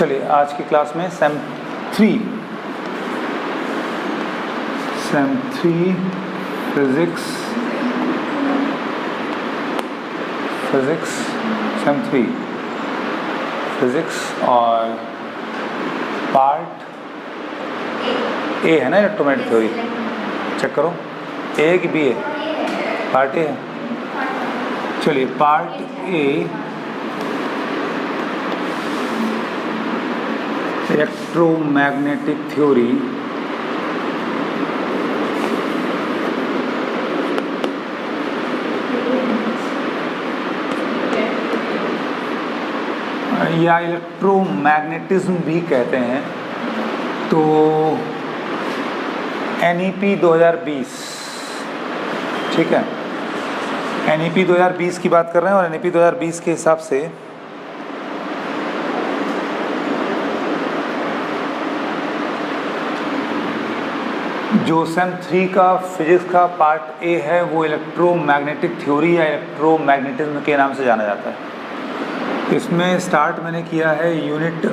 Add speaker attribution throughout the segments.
Speaker 1: चलिए आज की क्लास में same three physics same three physics और पार्ट ए है ना इलेक्ट्रोमैग्नेटिक थ्योरी। चेक करो ए कि बी है, पार्ट ए है। चलिए पार्ट ए इलेक्ट्रोमैग्नेटिक थ्योरी या इलेक्ट्रोमैग्नेटिज्म भी कहते हैं। तो NEP 2020, ठीक है, NEP 2020 की बात कर रहे हैं और NEP 2020 के हिसाब से जो सेम 3 का फिजिक्स का पार्ट ए है वो इलेक्ट्रोमैग्नेटिक थ्योरी या इलेक्ट्रोमैग्नेटिज्म के नाम से जाना जाता है। इसमें स्टार्ट मैंने किया है यूनिट,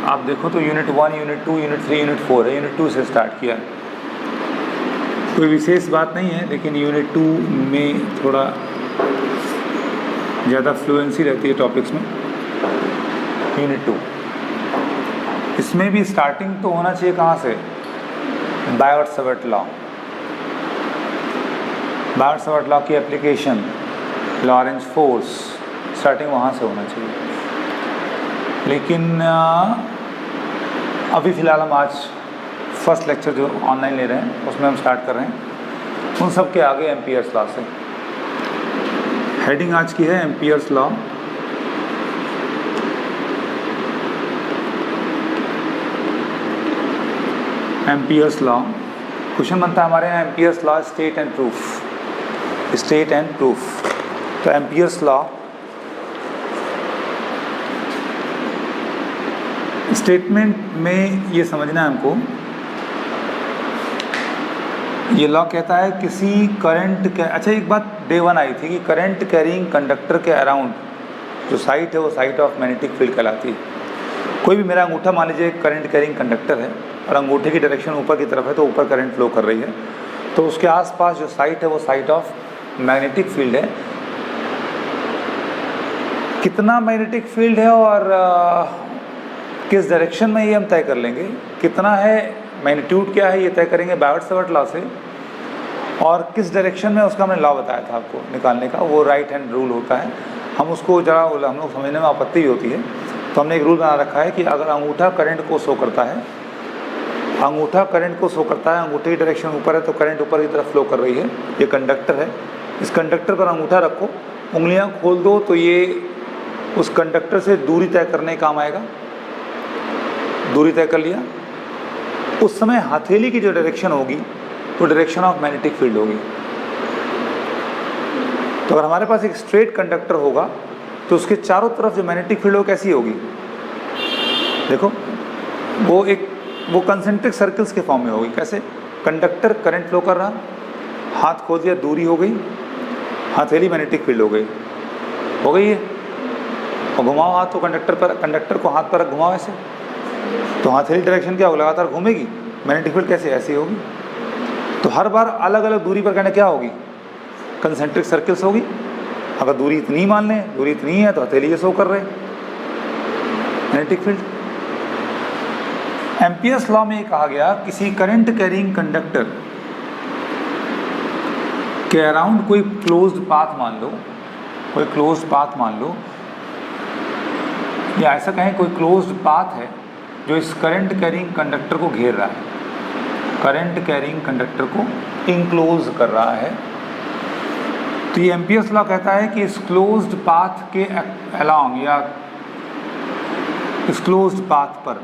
Speaker 1: आप देखो तो यूनिट 1, यूनिट 2, यूनिट 3, यूनिट 4 है। यूनिट 2 से स्टार्ट किया है, कोई विशेष बात नहीं है, लेकिन यूनिट 2 में थोड़ा ज़्यादा फ्लुएंसी रहती है टॉपिक्स में। यूनिट 2 इसमें भी स्टार्टिंग तो होना चाहिए कहाँ से, बायोट-सवर्ट लॉ। बायोट-सवर्ट लॉ की एप्लीकेशन, लॉरेंज फोर्स, स्टार्टिंग वहाँ से होना चाहिए। लेकिन अभी फ़िलहाल हम आज फर्स्ट लेक्चर जो ऑनलाइन ले रहे हैं उसमें हम स्टार्ट कर रहे हैं उन सब के आगे एम्पियर्स लॉ से। हेडिंग आज की है Ampere's law. Ampere's law question बनता है हमारे यहाँ, Ampere's law state and proof, state and proof. तो एम्पियर्स लॉ स्टेटमेंट में ये समझना है हमको, ये लॉ कहता है किसी करंट के, अच्छा एक बात डे 1 आई थी कि करंट कैरिंग कंडक्टर के अराउंड जो साइट है वो साइट ऑफ मैग्नेटिक फील्ड कहलाती है। कोई भी मेरा अंगूठा मान लीजिए करंट कैरिंग कंडक्टर है और अंगूठे की डायरेक्शन ऊपर की तरफ है तो ऊपर करंट फ्लो कर रही है, तो उसके आसपास जो साइट है वो साइट ऑफ मैग्नेटिक फील्ड है। कितना मैग्नेटिक फील्ड है और किस डायरेक्शन में ये हम तय कर लेंगे, कितना है मैग्नीट्यूड क्या है ये तय करेंगे बायोट-सवर्ट लॉ से। और किस डायरेक्शन में उसका हमने लॉ बताया था आपको निकालने का, वो राइट हैंड रूल होता है। हम उसको जरा हम लोग समझने में आपत्ति भी होती है, तो हमने एक रूल बना रखा है कि अगर अंगूठा करंट को शो करता है, अंगूठा करंट को शो करता है, अंगूठे की डायरेक्शन ऊपर है तो करंट ऊपर की तरफ फ्लो कर रही है। ये कंडक्टर है, इस कंडक्टर पर अंगूठा रखो, उंगलियाँ खोल दो तो ये उस कंडक्टर से दूरी तय करने काम आएगा। दूरी तय कर लिया, उस समय हथेली की जो डायरेक्शन होगी वो डायरेक्शन ऑफ मैग्नेटिक फील्ड होगी। तो अगर हमारे पास एक स्ट्रेट कंडक्टर होगा तो उसके चारों तरफ जो मैग्नेटिक फील्ड हो कैसी होगी, देखो वो कंसेंट्रिक सर्कल्स के फॉर्म में होगी। कैसे, कंडक्टर करंट फ्लो कर रहा, हाथ खोल दिया, दूरी हो गई, हथेली मैग्नेटिक फील्ड हो गई है। और घुमाओ हाथ तो कंडक्टर को हाथ पर घुमाओ ऐसे, तो हथेली डायरेक्शन क्या होगी, लगातार घूमेगी, मैग्नेटिक फील्ड कैसे ऐसी होगी। तो हर बार अलग अलग दूरी पर करने क्या होगी, कंसेंट्रिक सर्कल्स होगी। अगर दूरी इतनी मान लें, दूरी इतनी है तो हथेली ये शो कर रहे मैग्नेटिक फील्ड। एम्पियर्स लॉ में ये कहा गया किसी करंट कैरिंग कंडक्टर के अराउंड कोई क्लोज्ड पाथ मान लो, या ऐसा कहें कोई क्लोज्ड पाथ है जो इस करंट कैरिंग कंडक्टर को घेर रहा है, करंट कैरिंग कंडक्टर को इंक्लोज कर रहा है। तो ये एम्पियर्स लॉ कहता है कि इस क्लोज्ड पाथ के अलोंग या इस क्लोज्ड पाथ पर,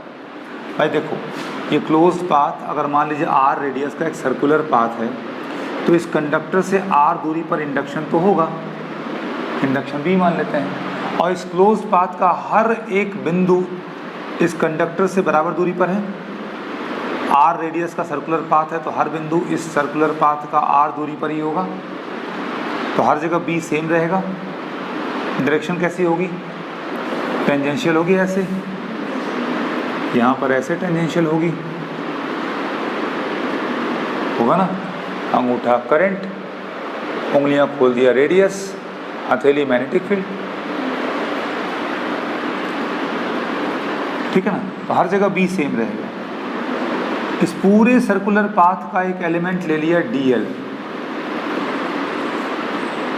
Speaker 1: भाई देखो ये क्लोज्ड पाथ अगर मान लीजिए r रेडियस का एक सर्कुलर पाथ है तो इस कंडक्टर से r दूरी पर इंडक्शन तो होगा, इंडक्शन भी मान लेते हैं। और इस क्लोज्ड पाथ का हर एक बिंदु इस कंडक्टर से बराबर दूरी पर है। r रेडियस का सर्कुलर पाथ है तो हर बिंदु इस सर्कुलर पाथ का r दूरी पर ही होगा, तो हर जगह b सेम रहेगा। डायरेक्शन कैसी होगी, टेंजेंशियल होगी ऐसे। यहाँ पर ऐसे टेंजेंशियल होगी, होगा ना, अंगूठा करंट, उंगलियां खोल दिया रेडियस, हथेली मैग्नेटिक फील्ड, ठीक है ना। तो हर जगह बी सेम रहेगा। इस पूरे सर्कुलर पाथ का एक एलिमेंट ले लिया डीएल,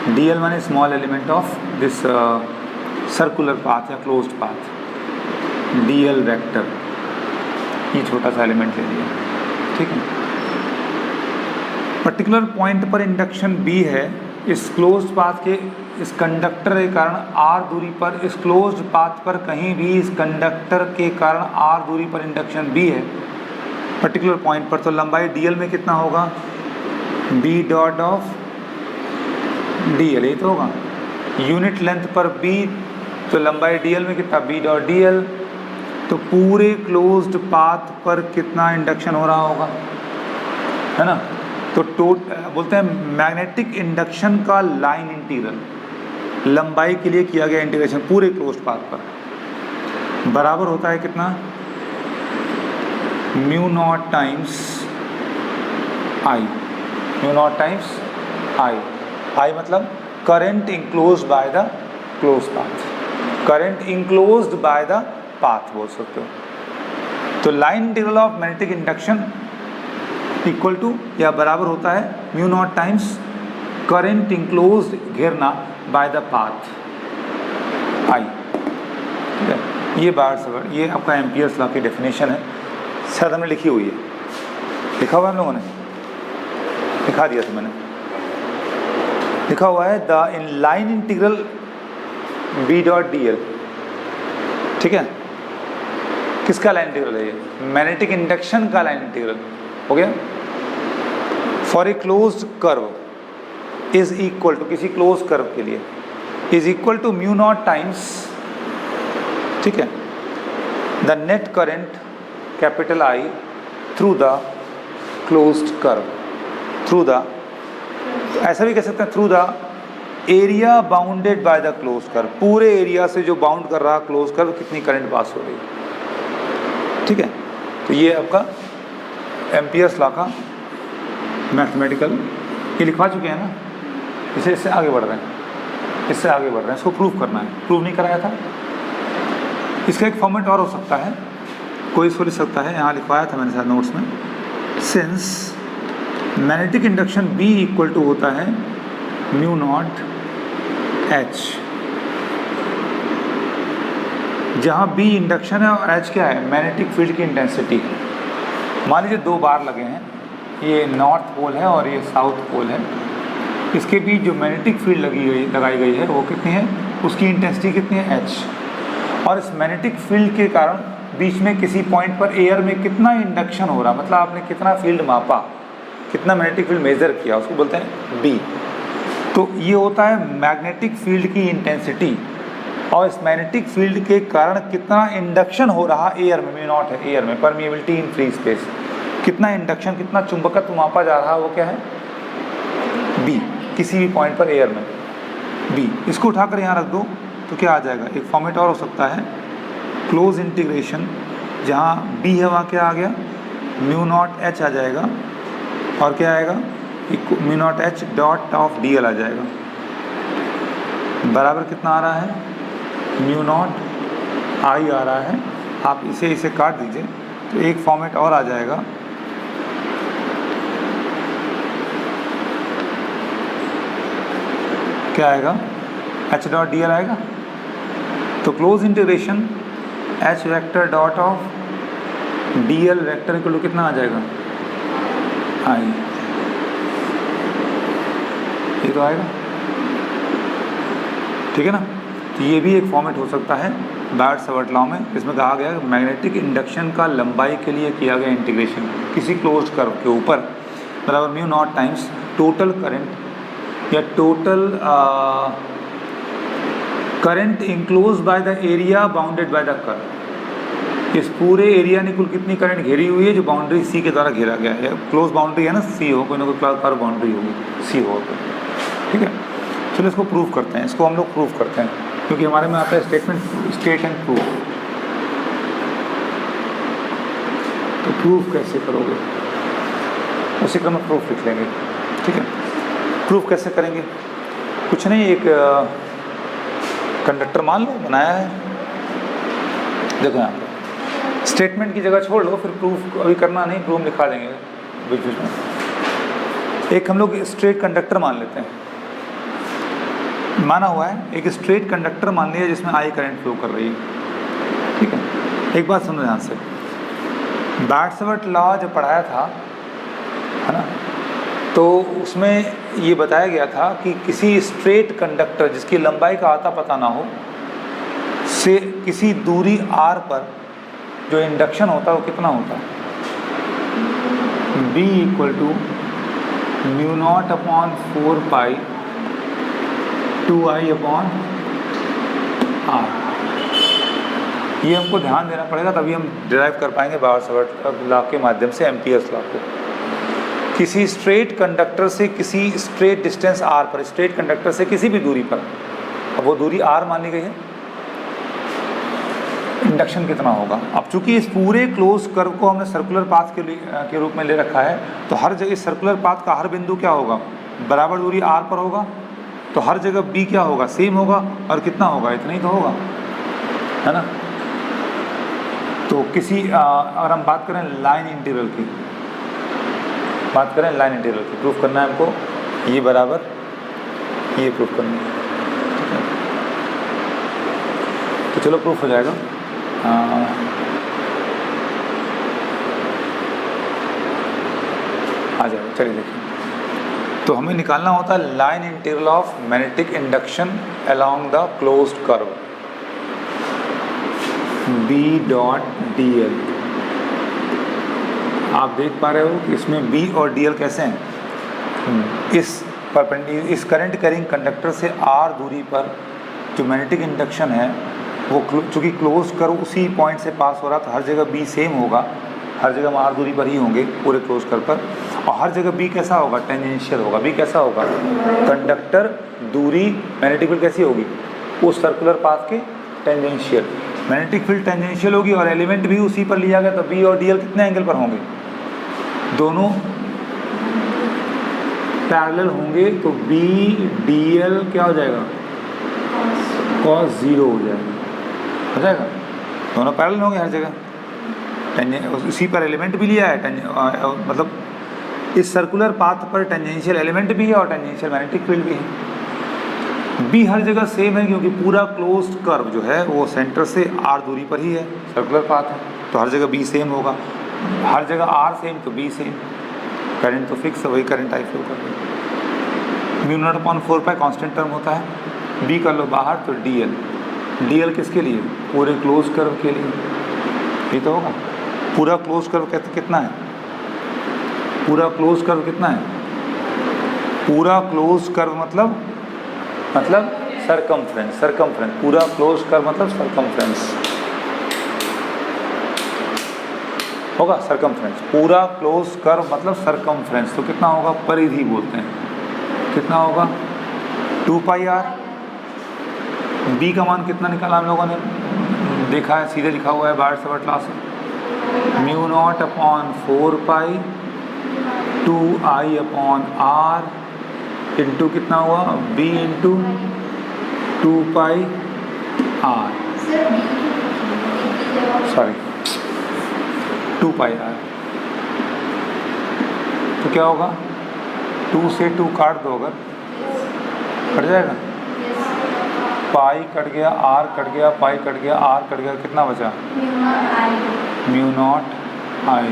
Speaker 1: डीएल माने small element of this circular path या क्लोज्ड पाथ, डीएल वेक्टर, ये छोटा सा एलिमेंट ले लिया, ठीक है। पर्टिकुलर पॉइंट पर इंडक्शन बी है, इस क्लोज्ड पाथ के इस कंडक्टर के कारण आर दूरी पर, इस क्लोज्ड पाथ पर कहीं भी इस कंडक्टर के कारण आर दूरी पर इंडक्शन बी है पर्टिकुलर पॉइंट पर, तो लंबाई डीएल में कितना होगा, बी डॉट ऑफ डीएल, ये तो होगा यूनिट लेंथ पर बी, तो लंबाई डीएल में कितना, बी डॉट डीएल। तो पूरे क्लोज्ड पाथ पर कितना इंडक्शन हो रहा होगा, है ना। तो बोलते हैं मैग्नेटिक इंडक्शन का लाइन इंटीग्रल, लंबाई के लिए किया गया इंटीग्रेशन पूरे क्लोज्ड पाथ पर बराबर होता है कितना, mu not times I, mu not times I, I मतलब current enclosed by the close path, current enclosed by the path बोल सकते हो। तो line integral of magnetic induction equal to या बराबर होता है mu not times current enclosed, घेरना, बाय द पाथ आई, ठीक है। ये बार सवाल, ये आपका एम्पियर्स लॉ की डेफिनेशन है, शायद हमने लिखी हुई है, लिखा हुआ है हम लोगों ने, लिखा दिया था मैंने, लिखा हुआ है the in line integral B dot d l, ठीक है। किसका लाइन इंटीग्रल है ये, मैग्नेटिक इंडक्शन का लाइन इंटीग्रल हो गया। For a closed curve is equal to, किसी क्लोज कर्व के लिए is equal to mu not times, ठीक है, the net current capital I through the closed curve, through the, ऐसा भी कह सकते हैं through the area bounded by the close curve, पूरे एरिया से जो बाउंड कर रहा क्लोज कर्व कितनी करंट पास हो रही है, ठीक है। तो ये आपका एम्पियर्स लॉ का मैथमेटिकल, ये लिखवा चुके हैं ना, इससे आगे बढ़ रहे हैं, इससे आगे बढ़ रहे हैं, इसको प्रूव करना है, प्रूव नहीं कराया था। इसका एक फॉर्मेट और हो सकता है, कोई इसको लिख सकता है, यहाँ लिखवाया था मैंने शायद नोट्स में, since magnetic induction B equal to होता है म्यू नॉट एच, जहाँ बी इंडक्शन है और एच क्या है, मैग्नेटिक फील्ड की इंटेंसिटी है। मान लीजिए दो बार लगे हैं, ये नॉर्थ पोल है और ये साउथ पोल है, इसके बीच जो मैग्नेटिक फील्ड लगाई गई है वो कितनी है, उसकी इंटेंसिटी कितनी है, एच। और इस मैग्नेटिक फील्ड के कारण बीच में किसी पॉइंट पर एयर में कितना इंडक्शन हो रहा, मतलब आपने कितना फील्ड मापा, कितना मैग्नेटिक फील्ड मेजर किया, उसको बोलते हैं बी। तो ये होता है मैग्नेटिक फील्ड की इंटेंसिटी, और इस मैग्नेटिक फील्ड के कारण कितना इंडक्शन हो रहा एयर में, म्यू नॉट है एयर में, परमिएबिलिटी इन फ्री स्पेस, कितना इंडक्शन, कितना चुंबकत्व मापा जा रहा है, वो क्या है, बी, किसी भी पॉइंट पर एयर में बी। इसको उठाकर यहाँ रख दो तो क्या आ जाएगा, एक फॉर्मेट और हो सकता है, क्लोज इंटीग्रेशन, जहाँ बी है वहाँ क्या आ गया, म्यू नॉट एच आ जाएगा, और क्या आएगा, mu not H dot of D L आ जाएगा, बराबर कितना आ रहा है, म्यू नॉट आई आ रहा है। आप इसे काट दीजिए तो एक फॉर्मेट और आ जाएगा, क्या आएगा, एच डॉट डी एल आएगा। तो close integration H vector dot of D l vector equal to कितना आ जाएगा, आई, ये तो आएगा, ठीक है ना। तो ये भी एक फॉर्मेट हो सकता है बायट-सावर्त लॉ में, इसमें कहा गया है मैग्नेटिक इंडक्शन का लंबाई के लिए किया गया इंटीग्रेशन किसी क्लोज्ड कर्व के ऊपर बराबर mu not times total current या total current enclose by the area bounded by the curve. इस पूरे एरिया ने कुल कितनी करंट घेरी हुई है, जो बाउंड्री सी के द्वारा घेरा गया है, क्लोज बाउंड्री है ना, सी हो, कोई ना कोई कर्व बाउंड्री होगी, सी हो, ठीक है। चलो इसको प्रूव करते हैं, इसको हम लोग प्रूव करते हैं, क्योंकि हमारे में आता है statement, state and proof. Proof कैसे करोगे, उसी क्रम में प्रूफ लिख लेंगे, ठीक है। प्रूफ कैसे करेंगे, कुछ नहीं, एक कंडक्टर मान लो बनाया है, देखो यहाँ पर स्टेटमेंट की जगह छोड़ लो, फिर प्रूफ अभी करना नहीं, प्रूफ लिखा देंगे बीच बीच में। एक हम लोग स्ट्रेट कंडक्टर मान लेते हैं, माना हुआ है एक स्ट्रेट कंडक्टर मान लिया जिसमें आई करंट फ्लो कर रही है, ठीक है। एक बात सुनो ध्यान से, बार्ट्सवर्थ लॉ जब पढ़ाया था, है ना, तो उसमें ये बताया गया था कि किसी स्ट्रेट कंडक्टर जिसकी लंबाई का आता पता ना हो से किसी दूरी r पर जो इंडक्शन होता है वो कितना होता है, B = μ0/4π 2I/r। ये हमको ध्यान देना पड़ेगा, तभी हम डिराइव कर पाएंगे बार्ट्सवर्थ लॉ के माध्यम से एम्पियर्स लॉ को। किसी स्ट्रेट कंडक्टर से किसी स्ट्रेट डिस्टेंस r पर, स्ट्रेट कंडक्टर से किसी भी दूरी पर, अब वो दूरी r मान ली गई है, इंडक्शन कितना होगा। अब चूंकि इस पूरे क्लोज कर्व को हमने सर्कुलर पाथ के रूप में ले रखा है, तो हर जगह सर्कुलर पाथ का हर बिंदु क्या होगा, बराबर दूरी r पर होगा, तो हर जगह b क्या होगा, सेम होगा, और कितना होगा, इतना ही तो होगा, है ना। तो किसी अगर हम बात करें लाइन इंटीग्रल की, बात करें लाइन इंटीग्रल की, प्रूफ करना है हमको, ये बराबर ये प्रूफ करना है, ठीक है। तो चलो प्रूफ हो जाएगा। आ जाएगा, चलिए देखिए। तो हमें निकालना होता है line integral of magnetic induction along the closed curve B.dl। आप देख पा रहे हो कि इसमें B और dl कैसे हैं, इस करंट कैरिंग कंडक्टर से r दूरी पर जो मैग्नेटिक इंडक्शन है वो चूँकि क्लोज कर्व उसी पॉइंट से पास हो रहा, तो हर जगह B सेम होगा, हर जगह हम r दूरी पर ही होंगे पूरे क्लोज कर्व पर, और हर जगह B कैसा होगा, टेंजेंशियल होगा। B कैसा होगा, कंडक्टर दूरी मैग्नेटिक फील्ड कैसी होगी, उस सर्कुलर पाथ के टेंजेंशियल, मैग्नेटिक फील्ड टेंजेंशियल होगी और एलिमेंट भी उसी पर लिया गया, तो B और dl कितने एंगल पर होंगे, दोनों पैरेलल होंगे, तो B dl क्या हो जाएगा, cos 0 हो जाएगा, दोनों पैरेलल होंगे हर जगह, उसी पर एलिमेंट भी लिया है, मतलब इस सर्कुलर पाथ पर टेंजेंशियल एलिमेंट भी है और टेंजेंशियल मैग्नेटिक फील्ड भी है। B हर जगह सेम है क्योंकि पूरा क्लोज्ड कर्व जो है वो सेंटर से r दूरी पर ही है, सर्कुलर पाथ है, तो हर जगह B सेम होगा, हर जगह r सेम तो B सेम, करंट तो फिक्स है, वही करंट आई फ्लो कर रही है। μ0/4π कांस्टेंट टर्म होता है, B कर लो बाहर, तो dl किसके लिए, पूरे क्लोज कर्व के लिए, ये तो होगा। पूरा क्लोज कर्व कहते कितना है, पूरा क्लोज कर्व कितना है, पूरा क्लोज कर्व मतलब सरकमफ्रेंस, पूरा क्लोज कर्व मतलब सरकमफ्रेंस होगा, सरकमफ्रेंस, पूरा क्लोज कर्व मतलब सरकमफ्रेंस, तो कितना होगा, परिधि बोलते हैं, कितना होगा 2πr। B का मान कितना निकाला हम लोगों ने, देखा है, सीधे लिखा हुआ है बार्ट्सवर्थ लॉ से, μ0/4π 2I/r इंटू कितना हुआ, B into 2πr, sorry 2πr, तो क्या होगा, 2 से 2 काट दो, अगर कट जाएगा, पाई कट गया, r कट गया, पाई कट गया, r कट गया, कितना बचा, μ0I,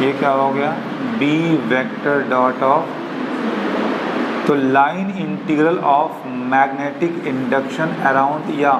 Speaker 1: ये क्या हो गया, B वेक्टर डॉट ऑफ, तो line integral of magnetic induction around या